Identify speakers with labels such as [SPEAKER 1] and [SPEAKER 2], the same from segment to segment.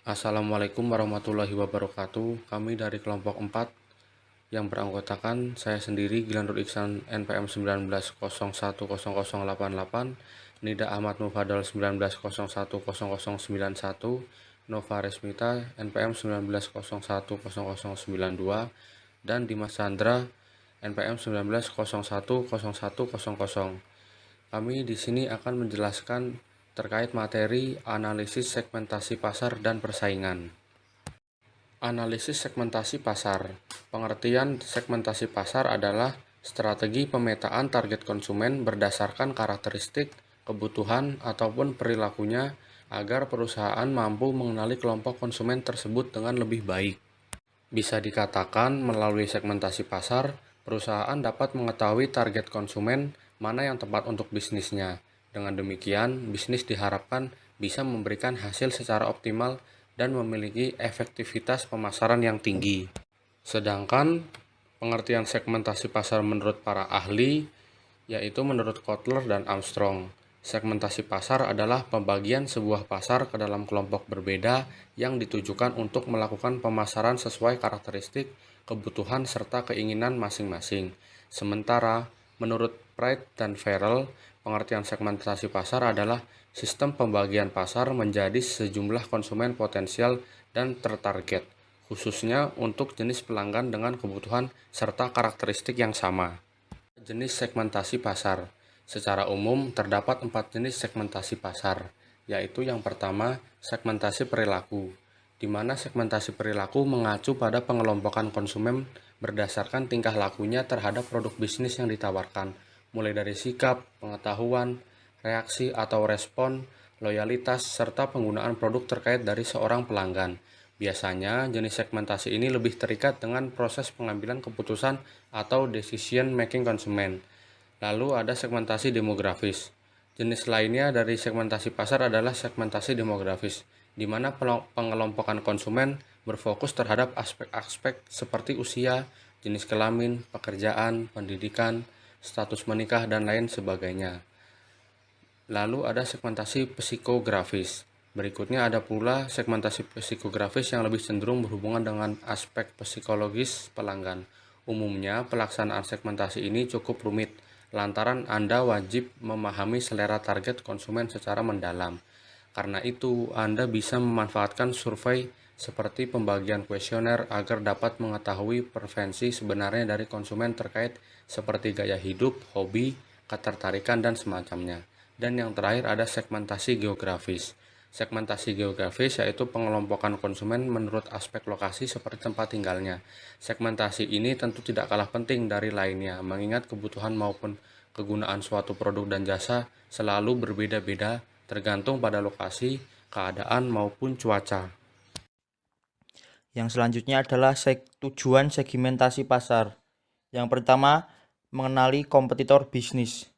[SPEAKER 1] Assalamualaikum warahmatullahi wabarakatuh. Kami dari kelompok 4 yang beranggotakan saya sendiri Gilandur Iksan NPM 19010088, Nida Ahmad Mufadol 19010091, Nova Resmita NPM 19010092, dan Dimas Chandra NPM 19010100. Kami di sini akan menjelaskan terkait materi analisis segmentasi pasar dan persaingan. Analisis segmentasi pasar. Pengertian segmentasi pasar adalah strategi pemetaan target konsumen berdasarkan karakteristik, kebutuhan, ataupun perilakunya agar perusahaan mampu mengenali kelompok konsumen tersebut dengan lebih baik. Bisa dikatakan melalui segmentasi pasar, perusahaan dapat mengetahui target konsumen mana yang tepat untuk bisnisnya. Dengan demikian, bisnis diharapkan bisa memberikan hasil secara optimal dan memiliki efektivitas pemasaran yang tinggi. Sedangkan pengertian segmentasi pasar menurut para ahli, yaitu menurut Kotler dan Armstrong, segmentasi pasar adalah pembagian sebuah pasar ke dalam kelompok berbeda yang ditujukan untuk melakukan pemasaran sesuai karakteristik, kebutuhan, serta keinginan masing-masing. Sementara, menurut Pratt dan Farrell, pengertian segmentasi pasar adalah sistem pembagian pasar menjadi sejumlah konsumen potensial dan tertarget, khususnya untuk jenis pelanggan dengan kebutuhan serta karakteristik yang sama. Jenis segmentasi pasar. Secara umum, terdapat 4 jenis segmentasi pasar, yaitu yang pertama, segmentasi perilaku, di mana segmentasi perilaku mengacu pada pengelompokan konsumen berdasarkan tingkah lakunya terhadap produk bisnis yang ditawarkan, mulai dari sikap, pengetahuan, reaksi atau respon, loyalitas, serta penggunaan produk terkait dari seorang pelanggan. Biasanya, jenis segmentasi ini lebih terikat dengan proses pengambilan keputusan atau decision making konsumen. Lalu ada segmentasi demografis. Jenis lainnya dari segmentasi pasar adalah segmentasi demografis, di mana pengelompokan konsumen berfokus terhadap aspek-aspek seperti usia, jenis kelamin, pekerjaan, pendidikan, status menikah, dan lain sebagainya. Lalu ada segmentasi psikografis. Berikutnya ada pula segmentasi psikografis yang lebih cenderung berhubungan dengan aspek psikologis pelanggan. Umumnya, pelaksanaan segmentasi ini cukup rumit, lantaran Anda wajib memahami selera target konsumen secara mendalam. Karena itu, Anda bisa memanfaatkan survei seperti pembagian kuesioner agar dapat mengetahui preferensi sebenarnya dari konsumen terkait seperti gaya hidup, hobi, ketertarikan, dan semacamnya. Dan yang terakhir ada segmentasi geografis. Segmentasi geografis yaitu pengelompokan konsumen menurut aspek lokasi seperti tempat tinggalnya. Segmentasi ini tentu tidak kalah penting dari lainnya, mengingat kebutuhan maupun kegunaan suatu produk dan jasa selalu berbeda-beda tergantung pada lokasi, keadaan, maupun cuaca.
[SPEAKER 2] Yang selanjutnya adalah tujuan segmentasi pasar. Yang pertama, mengenali kompetitor bisnis.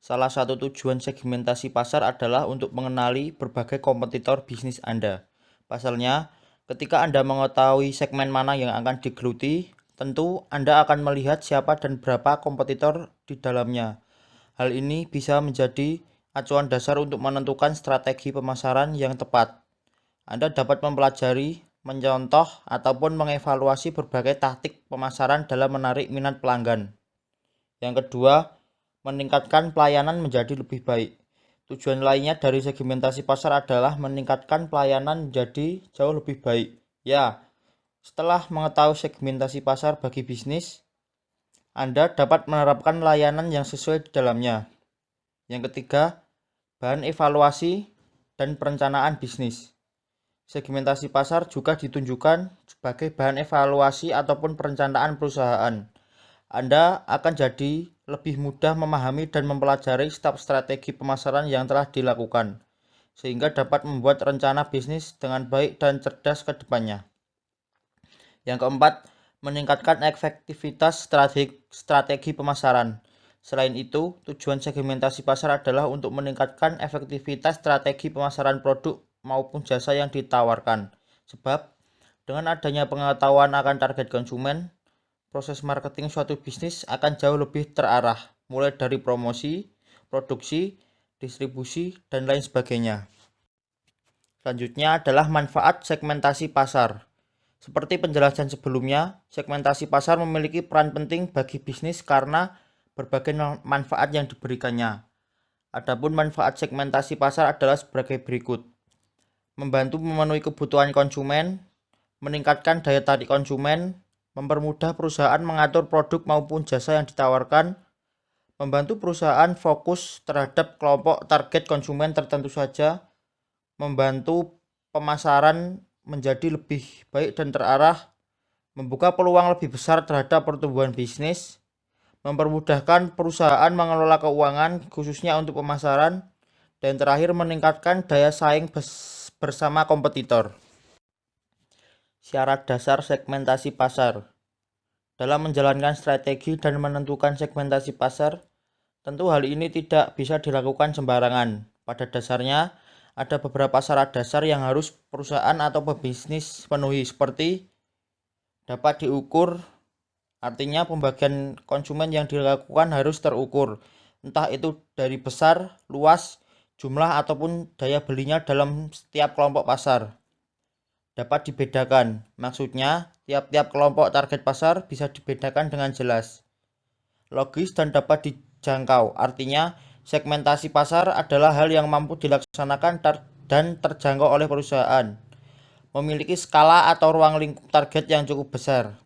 [SPEAKER 2] Salah satu tujuan segmentasi pasar adalah untuk mengenali berbagai kompetitor bisnis Anda. Pasalnya, ketika Anda mengetahui segmen mana yang akan digeluti, tentu Anda akan melihat siapa dan berapa kompetitor di dalamnya. Hal ini bisa menjadi acuan dasar untuk menentukan strategi pemasaran yang tepat. Anda dapat mempelajari, mencontoh, ataupun mengevaluasi berbagai taktik pemasaran dalam menarik minat pelanggan. Yang kedua, meningkatkan pelayanan menjadi lebih baik. Tujuan lainnya dari segmentasi pasar adalah meningkatkan pelayanan menjadi jauh lebih baik. Ya, setelah mengetahui segmentasi pasar bagi bisnis, Anda dapat menerapkan layanan yang sesuai di dalamnya. Yang ketiga, bahan evaluasi dan perencanaan bisnis. Segmentasi pasar juga ditunjukkan sebagai bahan evaluasi ataupun perencanaan perusahaan. Anda akan jadi lebih mudah memahami dan mempelajari setiap strategi pemasaran yang telah dilakukan, sehingga dapat membuat rencana bisnis dengan baik dan cerdas ke depannya. Yang keempat, meningkatkan efektivitas strategi pemasaran. Selain itu, tujuan segmentasi pasar adalah untuk meningkatkan efektivitas strategi pemasaran produk maupun jasa yang ditawarkan. Sebab, dengan adanya pengetahuan akan target konsumen, proses marketing suatu bisnis akan jauh lebih terarah, mulai dari promosi, produksi, distribusi, dan lain sebagainya. Selanjutnya adalah manfaat segmentasi pasar. Seperti penjelasan sebelumnya, segmentasi pasar memiliki peran penting bagi bisnis karena berbagai manfaat yang diberikannya. Adapun manfaat segmentasi pasar adalah sebagai berikut. Membantu memenuhi kebutuhan konsumen, meningkatkan daya tarik konsumen, mempermudah perusahaan mengatur produk maupun jasa yang ditawarkan, membantu perusahaan fokus terhadap kelompok target konsumen tertentu saja, membantu pemasaran menjadi lebih baik dan terarah, membuka peluang lebih besar terhadap pertumbuhan bisnis, mempermudahkan perusahaan mengelola keuangan khususnya untuk pemasaran, dan terakhir meningkatkan daya saing bersama kompetitor. Syarat dasar segmentasi pasar. Dalam menjalankan strategi dan menentukan segmentasi pasar, tentu hal ini tidak bisa dilakukan sembarangan. Pada dasarnya, ada beberapa syarat dasar yang harus perusahaan atau pebisnis penuhi, seperti dapat diukur, artinya pembagian konsumen yang dilakukan harus terukur, entah itu dari besar, luas, jumlah ataupun daya belinya dalam setiap kelompok pasar. Dapat dibedakan, maksudnya tiap-tiap kelompok target pasar bisa dibedakan dengan jelas, logis, dan dapat dijangkau. Artinya, segmentasi pasar adalah hal yang mampu dilaksanakan dan terjangkau oleh perusahaan, memiliki skala atau ruang lingkup target yang cukup besar.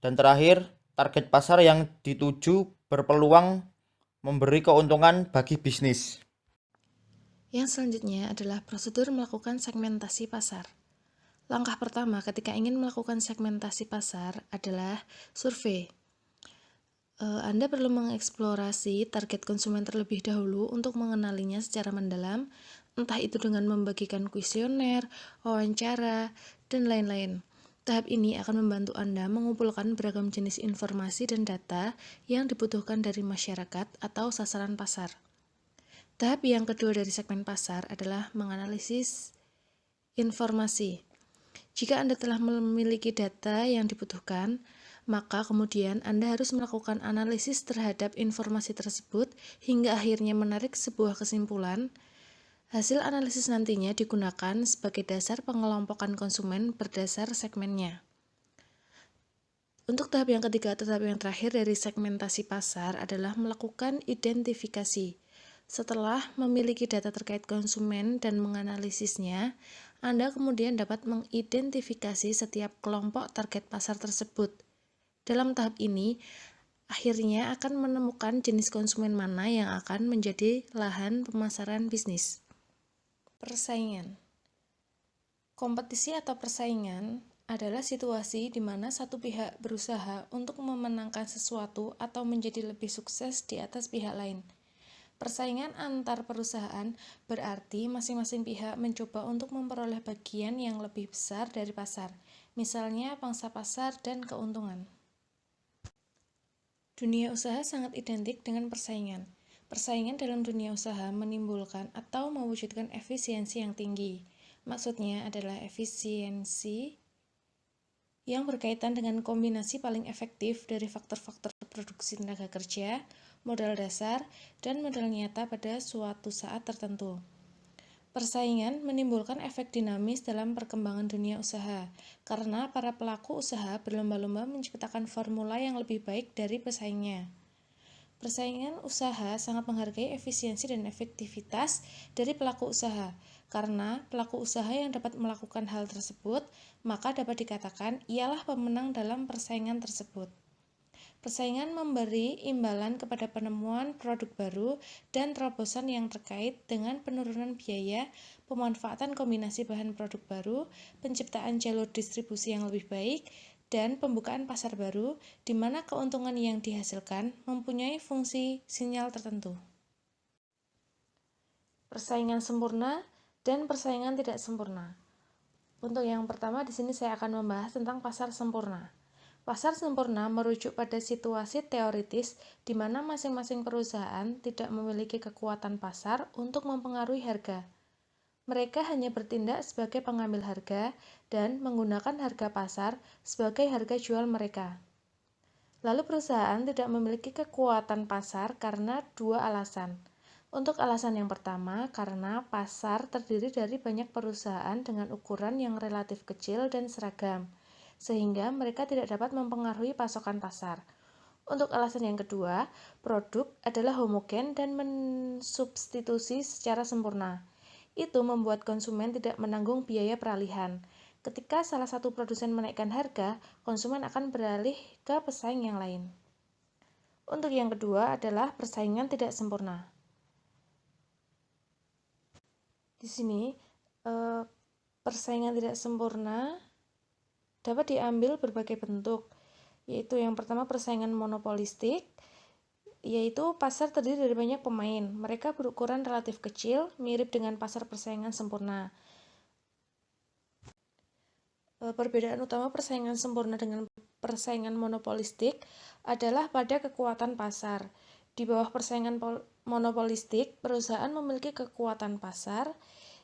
[SPEAKER 2] Dan terakhir, target pasar yang dituju berpeluang memberi keuntungan bagi bisnis.
[SPEAKER 3] Yang selanjutnya adalah prosedur melakukan segmentasi pasar. Langkah pertama ketika ingin melakukan segmentasi pasar adalah survei. Anda perlu mengeksplorasi target konsumen terlebih dahulu untuk mengenalinya secara mendalam, entah itu dengan membagikan kuesioner, wawancara, dan lain-lain. Tahap ini akan membantu Anda mengumpulkan beragam jenis informasi dan data yang dibutuhkan dari masyarakat atau sasaran pasar. Tahap yang kedua dari segmen pasar adalah menganalisis informasi. Jika Anda telah memiliki data yang dibutuhkan, maka kemudian Anda harus melakukan analisis terhadap informasi tersebut hingga akhirnya menarik sebuah kesimpulan. Hasil analisis nantinya digunakan sebagai dasar pengelompokan konsumen berdasar segmennya. Untuk tahap yang ketiga atau tahap yang terakhir dari segmentasi pasar adalah melakukan identifikasi. Setelah memiliki data terkait konsumen dan menganalisisnya, Anda kemudian dapat mengidentifikasi setiap kelompok target pasar tersebut. Dalam tahap ini, akhirnya akan menemukan jenis konsumen mana yang akan menjadi lahan pemasaran bisnis. Persaingan. Kompetisi atau persaingan adalah situasi di mana satu pihak berusaha untuk memenangkan sesuatu atau menjadi lebih sukses di atas pihak lain. Persaingan antar perusahaan berarti masing-masing pihak mencoba untuk memperoleh bagian yang lebih besar dari pasar, misalnya pangsa pasar dan keuntungan. Dunia usaha sangat identik dengan persaingan. Persaingan dalam dunia usaha menimbulkan atau mewujudkan efisiensi yang tinggi. Maksudnya adalah efisiensi yang berkaitan dengan kombinasi paling efektif dari faktor-faktor produksi tenaga kerja, modal dasar, dan modal nyata pada suatu saat tertentu. Persaingan menimbulkan efek dinamis dalam perkembangan dunia usaha, karena para pelaku usaha berlomba-lomba menciptakan formula yang lebih baik dari pesaingnya. Persaingan usaha sangat menghargai efisiensi dan efektivitas dari pelaku usaha, karena pelaku usaha yang dapat melakukan hal tersebut, maka dapat dikatakan ialah pemenang dalam persaingan tersebut. Persaingan memberi imbalan kepada penemuan produk baru dan terobosan yang terkait dengan penurunan biaya, pemanfaatan kombinasi bahan produk baru, penciptaan jalur distribusi yang lebih baik, dan pembukaan pasar baru, di mana keuntungan yang dihasilkan mempunyai fungsi sinyal tertentu. Persaingan sempurna dan persaingan tidak sempurna. Untuk yang pertama, di sini saya akan membahas tentang pasar sempurna. Pasar sempurna merujuk pada situasi teoritis di mana masing-masing perusahaan tidak memiliki kekuatan pasar untuk mempengaruhi harga. Mereka hanya bertindak sebagai pengambil harga dan menggunakan harga pasar sebagai harga jual mereka. Lalu perusahaan tidak memiliki kekuatan pasar karena dua alasan. Untuk alasan yang pertama, karena pasar terdiri dari banyak perusahaan dengan ukuran yang relatif kecil dan seragam, sehingga mereka tidak dapat mempengaruhi pasokan pasar. Untuk alasan yang kedua, produk adalah homogen dan mensubstitusi secara sempurna. Itu membuat konsumen tidak menanggung biaya peralihan. Ketika salah satu produsen menaikkan harga, konsumen akan beralih ke pesaing yang lain. Untuk yang kedua adalah persaingan tidak sempurna. Di sini, persaingan tidak sempurna dapat diambil berbagai bentuk, yaitu yang pertama persaingan monopolistik, yaitu pasar terdiri dari banyak pemain. Mereka berukuran relatif kecil, mirip dengan pasar persaingan sempurna. Perbedaan utama persaingan sempurna dengan persaingan monopolistik adalah pada kekuatan pasar. Di bawah persaingan monopolistik, perusahaan memiliki kekuatan pasar,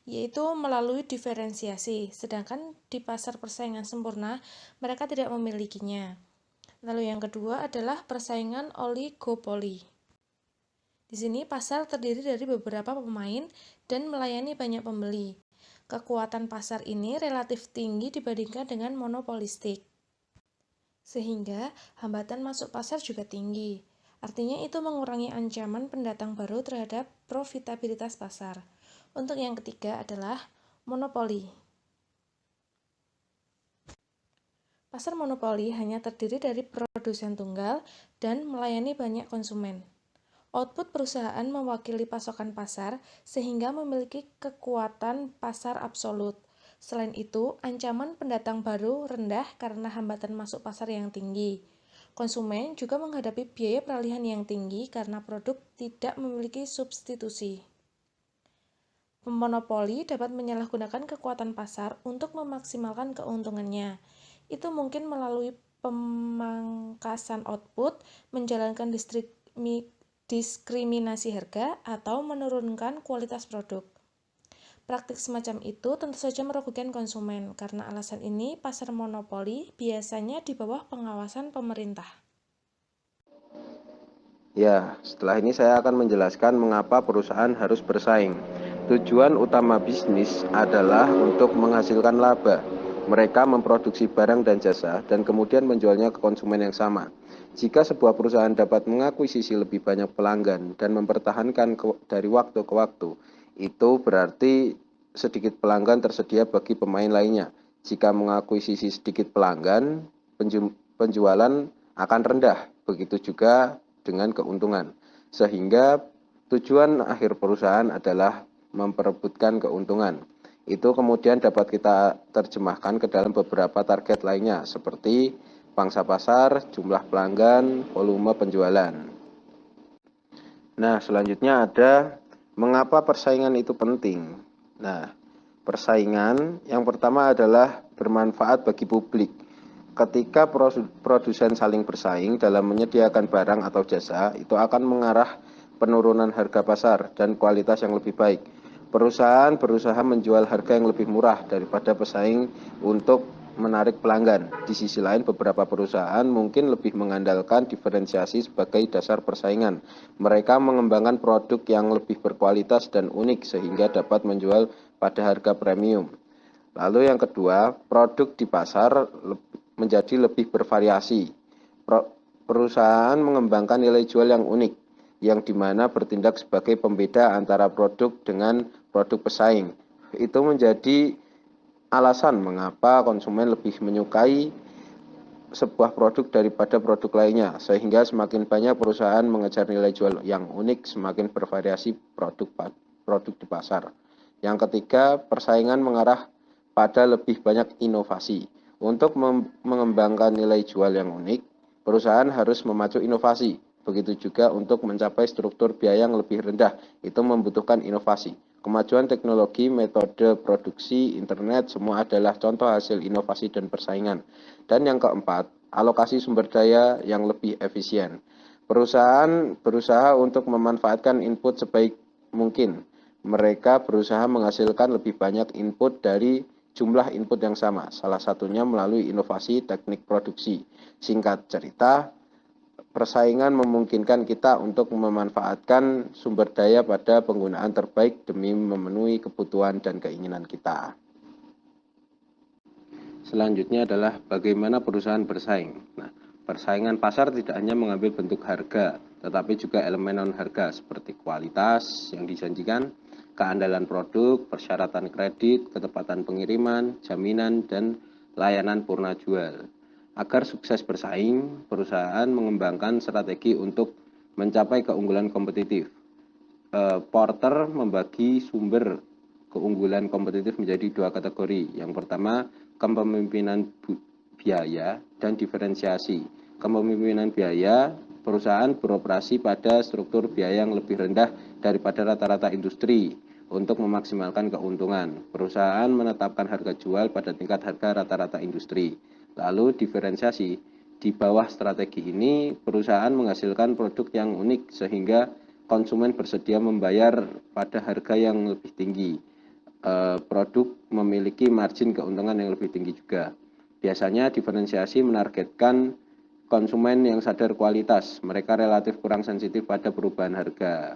[SPEAKER 3] yaitu melalui diferensiasi, sedangkan di pasar persaingan sempurna, mereka tidak memilikinya. Lalu yang kedua adalah persaingan oligopoli. Di sini pasar terdiri dari beberapa pemain dan melayani banyak pembeli. Kekuatan pasar ini relatif tinggi dibandingkan dengan monopolistik, sehingga hambatan masuk pasar juga tinggi. Artinya itu mengurangi ancaman pendatang baru terhadap profitabilitas pasar. Untuk yang ketiga adalah monopoli. Pasar monopoli hanya terdiri dari produsen tunggal dan melayani banyak konsumen. Output perusahaan mewakili pasokan pasar sehingga memiliki kekuatan pasar absolut. Selain itu, ancaman pendatang baru rendah karena hambatan masuk pasar yang tinggi. Konsumen juga menghadapi biaya peralihan yang tinggi karena produk tidak memiliki substitusi. Pemonopoli dapat menyalahgunakan kekuatan pasar untuk memaksimalkan keuntungannya. Itu mungkin melalui pemangkasan output, menjalankan diskriminasi harga, atau menurunkan kualitas produk. Praktik semacam itu tentu saja merugikan konsumen. Karena alasan ini, pasar monopoli biasanya di bawah pengawasan pemerintah.
[SPEAKER 4] Ya, setelah ini saya akan menjelaskan mengapa perusahaan harus bersaing. Tujuan utama bisnis adalah untuk menghasilkan laba. Mereka memproduksi barang dan jasa dan kemudian menjualnya ke konsumen yang sama. Jika sebuah perusahaan dapat mengakuisisi lebih banyak pelanggan dan mempertahankan dari waktu ke waktu, itu berarti sedikit pelanggan tersedia bagi pemain lainnya. Jika mengakuisisi sedikit pelanggan, penjualan akan rendah. Begitu juga dengan keuntungan. Sehingga tujuan akhir perusahaan adalah memperebutkan keuntungan. Itu kemudian dapat kita terjemahkan ke dalam beberapa target lainnya seperti pangsa pasar, jumlah pelanggan, volume penjualan. Nah, selanjutnya ada mengapa persaingan itu penting. Nah, persaingan yang pertama adalah bermanfaat bagi publik. Ketika produsen saling bersaing dalam menyediakan barang atau jasa, itu akan mengarah penurunan harga pasar dan kualitas yang lebih baik. Perusahaan berusaha menjual harga yang lebih murah daripada pesaing untuk menarik pelanggan. Di sisi lain, beberapa perusahaan mungkin lebih mengandalkan diferensiasi sebagai dasar persaingan. Mereka mengembangkan produk yang lebih berkualitas dan unik sehingga dapat menjual pada harga premium. Lalu yang kedua, produk di pasar menjadi lebih bervariasi. Perusahaan mengembangkan nilai jual yang unik, yang dimana bertindak sebagai pembeda antara produk dengan produk pesaing. Itu menjadi alasan mengapa konsumen lebih menyukai sebuah produk daripada produk lainnya, sehingga semakin banyak perusahaan mengejar nilai jual yang unik, semakin bervariasi produk di pasar. Yang ketiga, persaingan mengarah pada lebih banyak inovasi. Untuk mengembangkan nilai jual yang unik, perusahaan harus memacu inovasi. Begitu juga untuk mencapai struktur biaya yang lebih rendah, itu membutuhkan inovasi. Kemajuan teknologi, metode produksi, internet, semua adalah contoh hasil inovasi dan persaingan. Dan yang keempat, alokasi sumber daya yang lebih efisien. Perusahaan berusaha untuk memanfaatkan input sebaik mungkin. Mereka berusaha menghasilkan lebih banyak input dari jumlah input yang sama, salah satunya melalui inovasi teknik produksi. Singkat cerita, persaingan memungkinkan kita untuk memanfaatkan sumber daya pada penggunaan terbaik demi memenuhi kebutuhan dan keinginan kita. Selanjutnya adalah bagaimana perusahaan bersaing. Nah, persaingan pasar tidak hanya mengambil bentuk harga, tetapi juga elemen non-harga seperti kualitas yang dijanjikan, keandalan produk, persyaratan kredit, ketepatan pengiriman, jaminan, dan layanan purna jual. Agar sukses bersaing, perusahaan mengembangkan strategi untuk mencapai keunggulan kompetitif. Porter membagi sumber keunggulan kompetitif menjadi dua kategori. Yang pertama, kepemimpinan biaya dan diferensiasi. Kepemimpinan biaya, perusahaan beroperasi pada struktur biaya yang lebih rendah daripada rata-rata industri untuk memaksimalkan keuntungan. Perusahaan menetapkan harga jual pada tingkat harga rata-rata industri. Lalu diferensiasi, di bawah strategi ini perusahaan menghasilkan produk yang unik sehingga konsumen bersedia membayar pada harga yang lebih tinggi. Produk memiliki margin keuntungan yang lebih tinggi juga. Biasanya diferensiasi menargetkan konsumen yang sadar kualitas, mereka relatif kurang sensitif pada perubahan harga.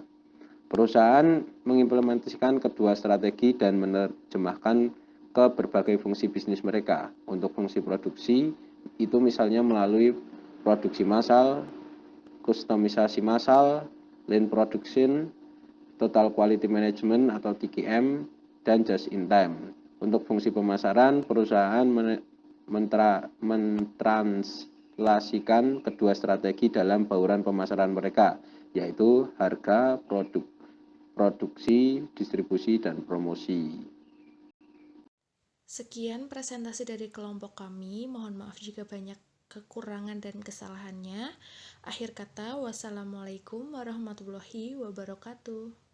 [SPEAKER 4] Perusahaan mengimplementasikan kedua strategi dan menerjemahkan ke berbagai fungsi bisnis mereka. Untuk fungsi produksi, itu misalnya melalui produksi massal, kustomisasi massal, lean production, total quality management atau TQM, dan just in time. Untuk fungsi pemasaran, perusahaan mentranslasikan kedua strategi dalam bauran pemasaran mereka, yaitu harga, produksi, distribusi, dan promosi.
[SPEAKER 3] Sekian presentasi dari kelompok kami. Mohon maaf jika banyak kekurangan dan kesalahannya. Akhir kata, wassalamualaikum warahmatullahi wabarakatuh.